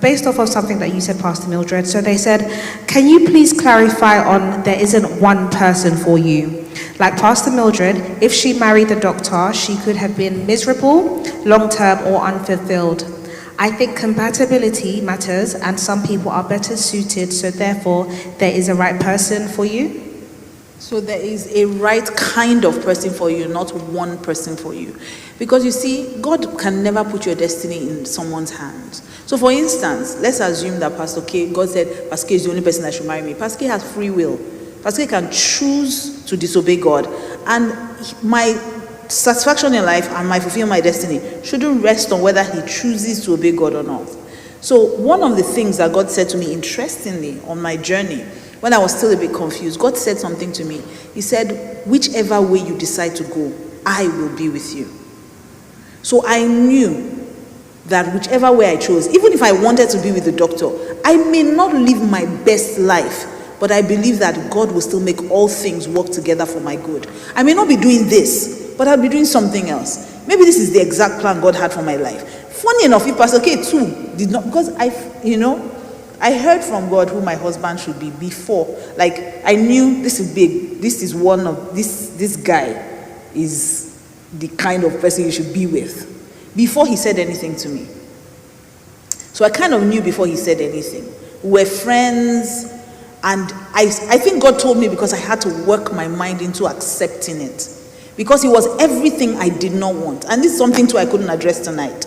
based off of something that you said, Pastor Mildred. So they said, can you please clarify on there isn't one person for you? Like Pastor Mildred, if she married the doctor, she could have been miserable, long-term or unfulfilled. I think compatibility matters and some people are better suited, so therefore there is a right person for you. So there is a right kind of person for you, not one person for you. Because you see, God can never put your destiny in someone's hands. So for instance, let's assume that Pastor K, God said, Pastor K is the only person that should marry me. Pastor K has free will. Pastor K can choose to disobey God. And my satisfaction in life and my fulfilling my destiny shouldn't rest on whether he chooses to obey God or not. So one of the things that God said to me, interestingly, on my journey, when I was still a bit confused, God said something to me. He said, whichever way you decide to go, I will be with you. So I knew that whichever way I chose, even if I wanted to be with the doctor, I may not live my best life, but I believe that God will still make all things work together for my good. I may not be doing this, but I'll be doing something else. Maybe this is the exact plan God had for my life. Funny enough, if Pastor K too did not, because I heard from God who my husband should be before. Like, I knew this is big. This is one of, this guy is the kind of person you should be with. Before he said anything to me. So I kind of knew before he said anything. We were friends, and I think God told me because I had to work my mind into accepting it. Because it was everything I did not want. And this is something too I couldn't address tonight.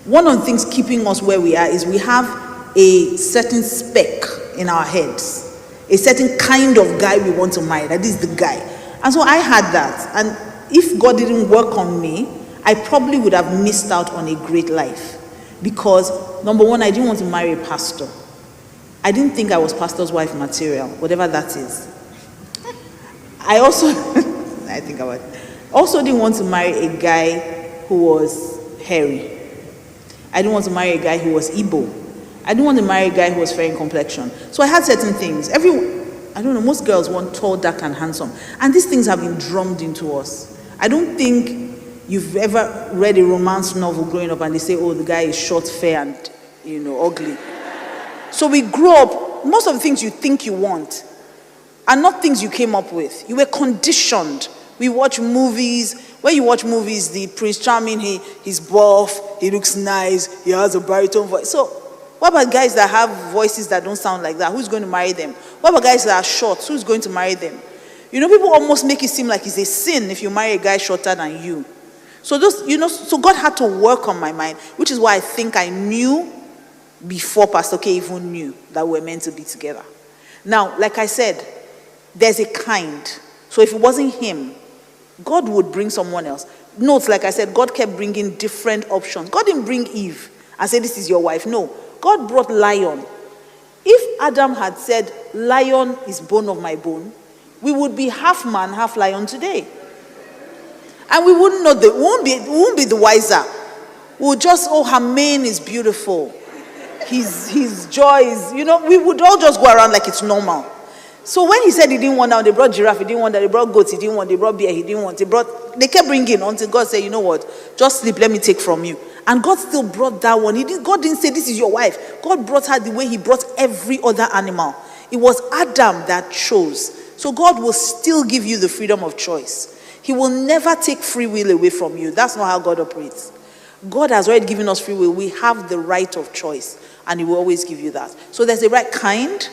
One of the things keeping us where we are is we have a certain spec in our heads, a certain kind of guy we want to marry. That is the guy. And so I had that. And if God didn't work on me, I probably would have missed out on a great life. Because, number one, I didn't want to marry a pastor. I didn't think I was pastor's wife material, whatever that is. I also didn't want to marry a guy who was hairy. I didn't want to marry a guy who was Igbo. I didn't want to marry a guy who was fair in complexion. So I had certain things. Most girls want tall, dark, and handsome. And these things have been drummed into us. I don't think you've ever read a romance novel growing up and they say, oh, the guy is short, fair, and, ugly. So we grow up, most of the things you think you want are not things you came up with. You were conditioned. We watch movies. When you watch movies, the Prince Charming, he's buff, he looks nice, he has a baritone voice. So what about guys that have voices that don't sound like that? Who's going to marry them? What about guys that are short? Who's going to marry them? People almost make it seem like it's a sin if you marry a guy shorter than you. So so God had to work on my mind, which is why I think I knew before Pastor K even knew that we were meant to be together. Now, like I said, there's a kind. So if it wasn't him, God would bring someone else. Note, like I said, God kept bringing different options. God didn't bring Eve and say, this is your wife. No, God brought lion. If Adam had said, lion is bone of my bone, we would be half man, half lion today. And we wouldn't know, we won't be the wiser. We'll just, her mane is beautiful. His jaw is, we would all just go around like it's normal. So when he said he didn't want that, they brought giraffe, he didn't want that, they brought goats, he didn't want, they brought bear, he didn't want, they kept bringing until God said, you know what, just sleep, let me take from you. And God still brought that one. God didn't say, this is your wife. God brought her the way he brought every other animal. It was Adam that chose. So God will still give you the freedom of choice. He will never take free will away from you. That's not how God operates. God has already given us free will. We have the right of choice, and he will always give you that. So there's a right kind,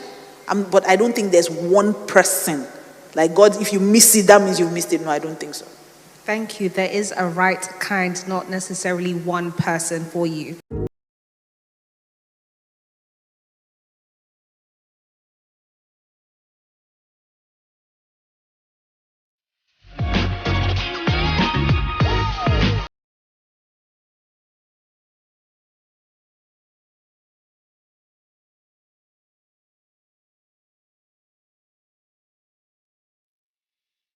but I don't think there's one person. Like God, if you miss it, that means you've missed it. No, I don't think so. Thank you. There is a right kind, not necessarily one person for you.